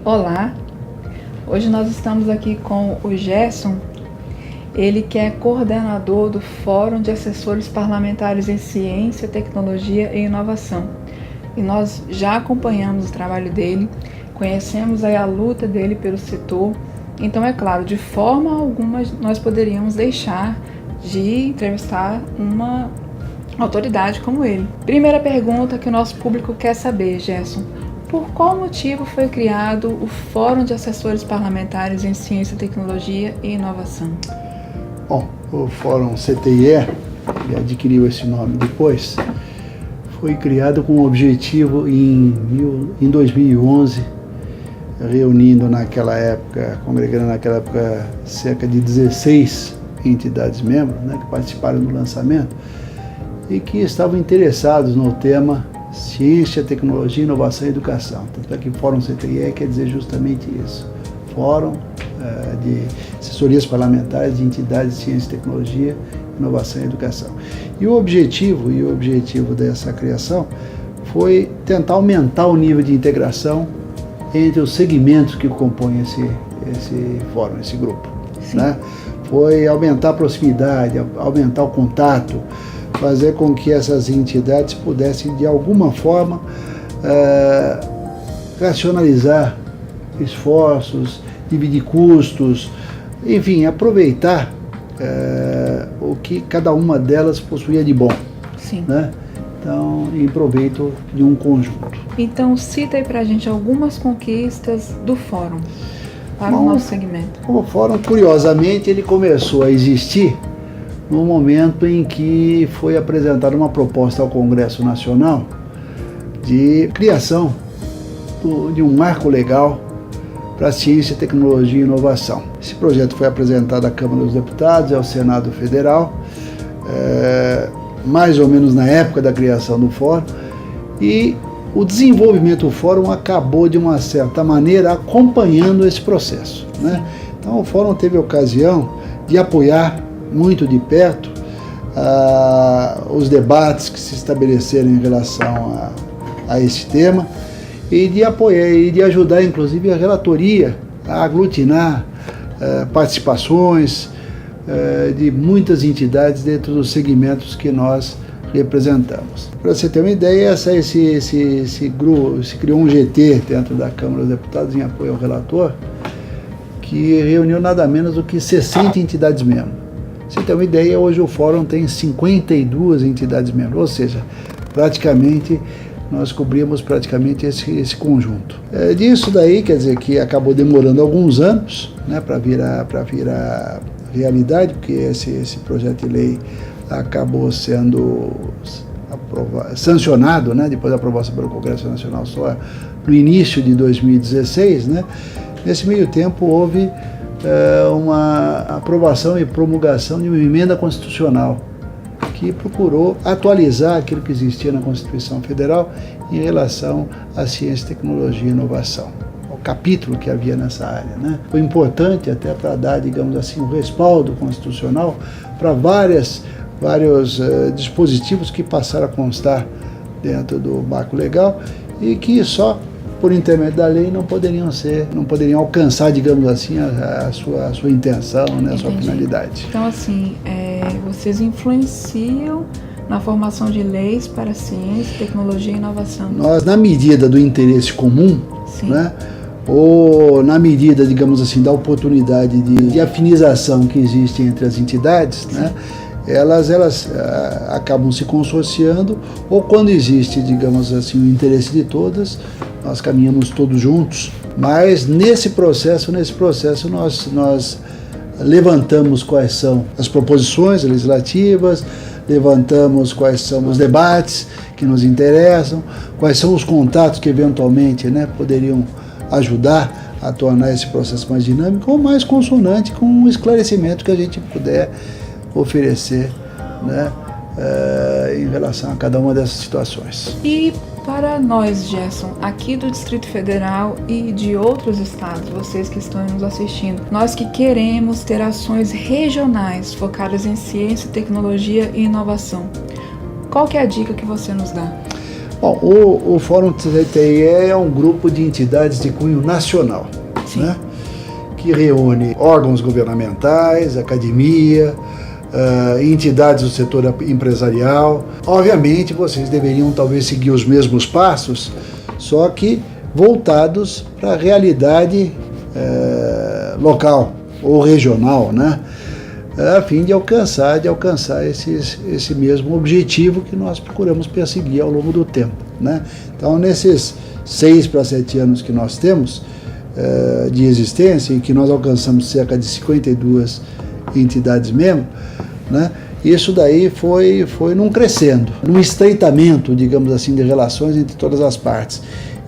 Olá, hoje nós estamos aqui com o Gerson, ele que é coordenador do Fórum de Assessores Parlamentares em Ciência, Tecnologia e Inovação. E nós já acompanhamos o trabalho dele, conhecemos aí a luta dele pelo setor, então é claro, de forma alguma nós poderíamos deixar de entrevistar uma autoridade como ele. Primeira pergunta que o nosso público quer saber, Gerson: por qual motivo foi criado o Fórum de Assessores Parlamentares em Ciência, Tecnologia e Inovação? Bom, o Fórum CTIE, que adquiriu esse nome depois, foi criado com o objetivo em 2011, reunindo congregando naquela época cerca de 16 entidades membros, que participaram do lançamento e que estavam interessados no tema Ciência, Tecnologia, Inovação e Educação. Tanto é que Fórum CTIE quer dizer justamente isso. Fórum de Assessorias Parlamentares de Entidades de Ciência, Tecnologia, Inovação e Educação. E o objetivo dessa criação foi tentar aumentar o nível de integração entre os segmentos que compõem esse fórum, esse grupo. Foi aumentar a proximidade, aumentar o contato, fazer com que essas entidades pudessem, de alguma forma, racionalizar esforços, dividir custos, enfim, aproveitar o que cada uma delas possuía de bom. Sim. Então, em proveito de um conjunto. Então, cita aí pra gente algumas conquistas do Fórum para o nosso segmento. O Fórum, curiosamente, ele começou a existir no momento em que foi apresentada uma proposta ao Congresso Nacional de criação de um marco legal para ciência, tecnologia e inovação. Esse projeto foi apresentado à Câmara dos Deputados e ao Senado Federal, mais ou menos na época da criação do Fórum, e o desenvolvimento do Fórum acabou, de uma certa maneira, acompanhando esse processo. Então o Fórum teve a ocasião de apoiar muito de perto os debates que se estabeleceram em relação a esse tema e de apoiar e de ajudar, inclusive, a relatoria a aglutinar participações de muitas entidades dentro dos segmentos que nós representamos. Para você ter uma ideia, esse grupo, se criou um GT dentro da Câmara dos Deputados em apoio ao relator, que reuniu nada menos do que 60 entidades membros. Você tem uma ideia, hoje o Fórum tem 52 entidades membros, ou seja, nós cobrimos esse conjunto. Disso daí, quer dizer que acabou demorando alguns anos para virar realidade, porque esse projeto de lei acabou sendo sancionado, depois da aprovação pelo Congresso Nacional só no início de 2016. Nesse meio tempo houve uma aprovação e promulgação de uma emenda constitucional que procurou atualizar aquilo que existia na Constituição Federal em relação à ciência, tecnologia e inovação, o capítulo que havia nessa área. Foi importante até para dar, digamos assim, um respaldo constitucional para vários dispositivos que passaram a constar dentro do marco legal e que só por intermédio da lei não poderiam alcançar, digamos assim, a sua intenção, a sua finalidade. Então, assim, vocês influenciam na formação de leis para ciência, tecnologia e inovação? Nós, na medida do interesse comum, ou na medida, digamos assim, da oportunidade de afinização que existe entre as entidades, elas acabam se consorciando, ou quando existe, digamos assim, o interesse de todas, nós caminhamos todos juntos. Mas nesse processo nós levantamos quais são as proposições legislativas, levantamos quais são os debates que nos interessam, quais são os contatos que eventualmente poderiam ajudar a tornar esse processo mais dinâmico ou mais consonante com o esclarecimento que a gente puder oferecer em relação a cada uma dessas situações. E para nós, Gerson, aqui do Distrito Federal e de outros estados, vocês que estão nos assistindo, nós que queremos ter ações regionais focadas em ciência, tecnologia e inovação, qual que é a dica que você nos dá? Bom, o Fórum CTE é um grupo de entidades de cunho nacional, né, que reúne órgãos governamentais, academia, entidades do setor empresarial. Obviamente, vocês deveriam talvez seguir os mesmos passos, só que voltados para a realidade local ou regional, né? A fim de alcançar esse mesmo objetivo que nós procuramos perseguir ao longo do tempo, né? Então, nesses 6 para 7 anos que nós temos de existência, em que nós alcançamos cerca de 52 entidades membros, né? Isso daí foi num crescendo, num estreitamento, digamos assim, de relações entre todas as partes,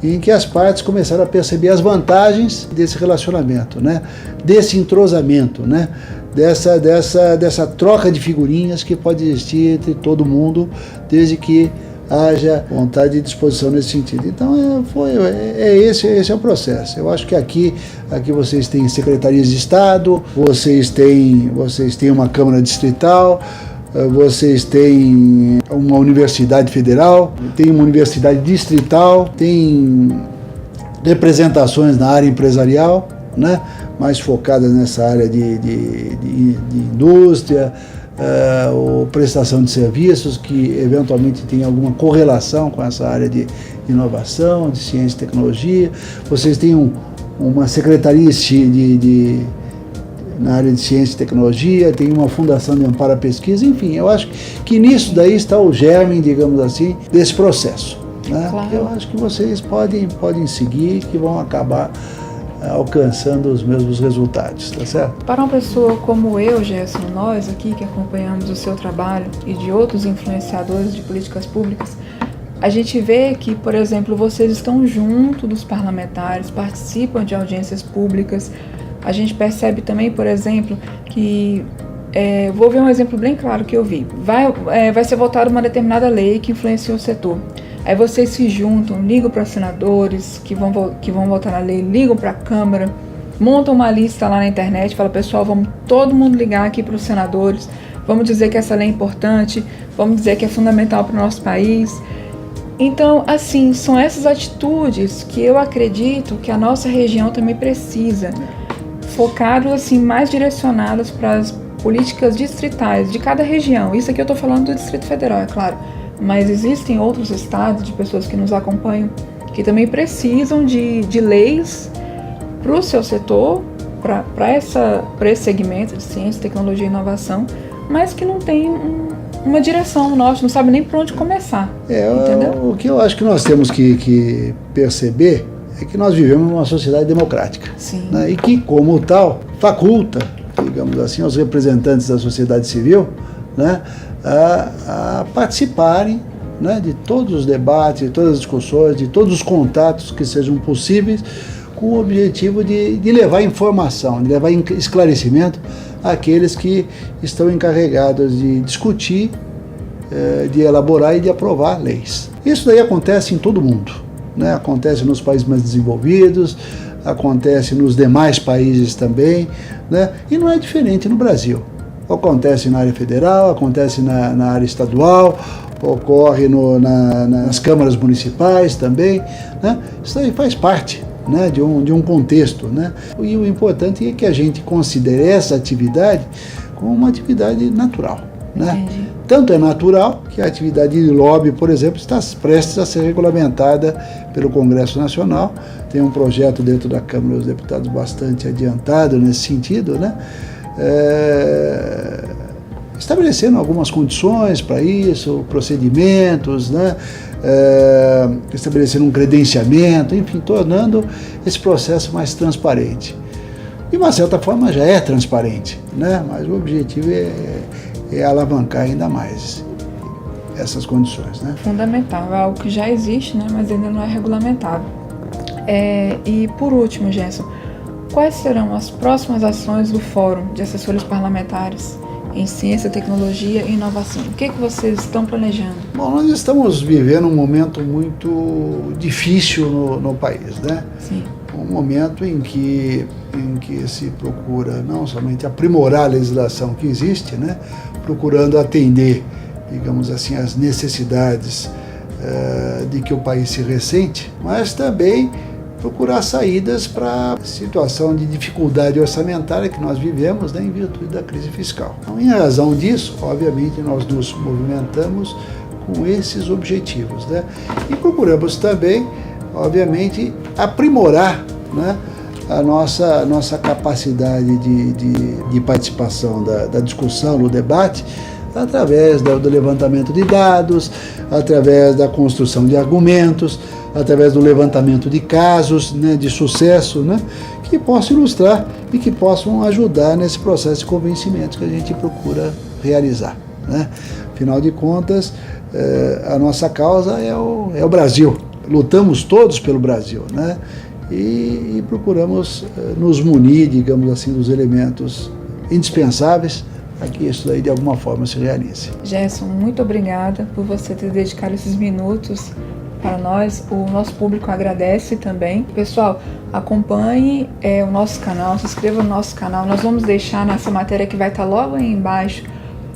em que as partes começaram a perceber as vantagens desse relacionamento, né? Desse entrosamento, né? Dessa troca de figurinhas que pode existir entre todo mundo, desde que haja vontade e disposição nesse sentido. Então, esse é o processo. Eu acho que aqui vocês têm secretarias de Estado, vocês têm uma Câmara Distrital, vocês têm uma universidade federal, tem uma universidade distrital, tem representações na área empresarial, né, mais focadas nessa área de indústria, ou prestação de serviços, que eventualmente tem alguma correlação com essa área de inovação, de ciência e tecnologia. Vocês têm uma secretaria na área de ciência e tecnologia, tem uma fundação de amparo à pesquisa, enfim, eu acho que nisso daí está o germe, digamos assim, desse processo, né? Claro. Eu acho que vocês podem seguir, que vão acabar alcançando os mesmos resultados, tá certo? Para uma pessoa como eu, Gerson, nós aqui que acompanhamos o seu trabalho e de outros influenciadores de políticas públicas, a gente vê que, por exemplo, vocês estão junto dos parlamentares, participam de audiências públicas. A gente percebe também, por exemplo, que, vou ver um exemplo bem claro que eu vi, vai ser votada uma determinada lei que influencia o setor. Aí vocês se juntam, ligam para senadores que vão votar na lei, ligam para a Câmara, montam uma lista lá na internet, falam, pessoal, vamos todo mundo ligar aqui para os senadores, vamos dizer que essa lei é importante, vamos dizer que é fundamental para o nosso país. Então, assim, são essas atitudes que eu acredito que a nossa região também precisa, focadas assim, mais direcionadas para as políticas distritais de cada região. Isso aqui eu estou falando do Distrito Federal, é claro. Mas existem outros estados de pessoas que nos acompanham que também precisam de leis para o seu setor, para esse segmento de ciência, tecnologia e inovação, mas que não tem uma direção norte, não sabe nem por onde começar. Entendeu? O que eu acho que nós temos que perceber é que nós vivemos numa sociedade democrática. Sim. Né? E que, como tal, faculta, digamos assim, aos representantes da sociedade civil, né, a participarem, né, de todos os debates, de todas as discussões, de todos os contatos que sejam possíveis, com o objetivo de levar informação, de levar esclarecimento àqueles que estão encarregados de discutir, de elaborar e de aprovar leis. Isso daí acontece em todo mundo, né? Acontece nos países mais desenvolvidos, acontece nos demais países também, né? E não é diferente no Brasil. Acontece na área federal, acontece na área estadual, ocorre nas câmaras municipais também, né? Isso aí faz parte, né, de um contexto, né? E o importante é que a gente considere essa atividade como uma atividade natural, né? Tanto é natural que a atividade de lobby, por exemplo, está prestes a ser regulamentada pelo Congresso Nacional. Tem um projeto dentro da Câmara dos Deputados bastante adiantado nesse sentido, né? Estabelecendo algumas condições para isso, procedimentos, né? Estabelecendo um credenciamento, enfim, tornando esse processo mais transparente. De uma certa forma já é transparente, né? Mas o objetivo é alavancar ainda mais essas condições, né? Fundamental, é algo que já existe, né? Mas ainda não é regulamentado. E por último, Gerson, quais serão as próximas ações do Fórum de Assessores Parlamentares em Ciência, Tecnologia e Inovação? O que vocês estão planejando? Bom, nós estamos vivendo um momento muito difícil no país, né? Sim. Um momento em que se procura não somente aprimorar a legislação que existe, né? Procurando atender, digamos assim, as necessidades de que o país se ressente, mas também procurar saídas para a situação de dificuldade orçamentária que nós vivemos, né, em virtude da crise fiscal. Então, em razão disso, obviamente, nós nos movimentamos com esses objetivos, né, e procuramos também, obviamente, aprimorar, né, a nossa capacidade de participação da discussão, no debate, através do levantamento de dados, através da construção de argumentos, através do levantamento de casos, né, de sucesso, né, que possam ilustrar e que possam ajudar nesse processo de convencimento que a gente procura realizar, né. Afinal de contas, a nossa causa é o Brasil. Lutamos todos pelo Brasil, né, e procuramos nos munir, digamos assim, dos elementos indispensáveis para que isso daí de alguma forma se realize. Gerson, muito obrigada por você ter dedicado esses minutos para nós. O nosso público agradece também. Pessoal, acompanhe o nosso canal, se inscreva no nosso canal. Nós vamos deixar nessa matéria que vai estar logo aí embaixo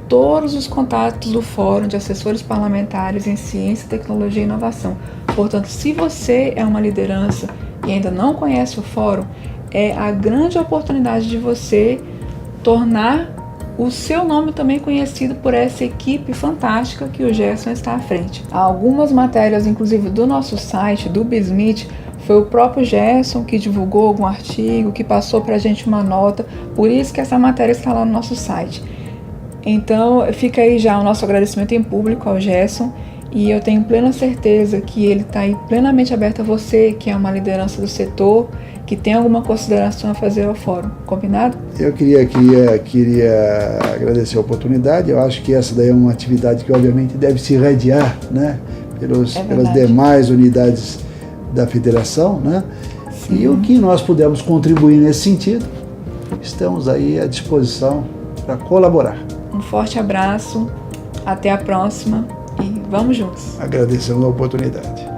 todos os contatos do Fórum de Assessores Parlamentares em Ciência, Tecnologia e Inovação. Portanto, se você é uma liderança e ainda não conhece o Fórum, é a grande oportunidade de você tornar o seu nome também conhecido por essa equipe fantástica que o Gerson está à frente. Há algumas matérias, inclusive do nosso site, do BISMIT, foi o próprio Gerson que divulgou algum artigo, que passou para a gente uma nota, por isso que essa matéria está lá no nosso site. Então, fica aí já o nosso agradecimento em público ao Gerson, e eu tenho plena certeza que ele está aí plenamente aberto a você, que é uma liderança do setor, que tem alguma consideração a fazer ao Fórum. Combinado? Eu queria agradecer a oportunidade. Eu acho que essa daí é uma atividade que obviamente deve se irradiar, né, pelas demais unidades da federação, né? Sim. E o que nós pudermos contribuir nesse sentido, estamos aí à disposição para colaborar. Um forte abraço, até a próxima e vamos juntos. Agradecemos a oportunidade.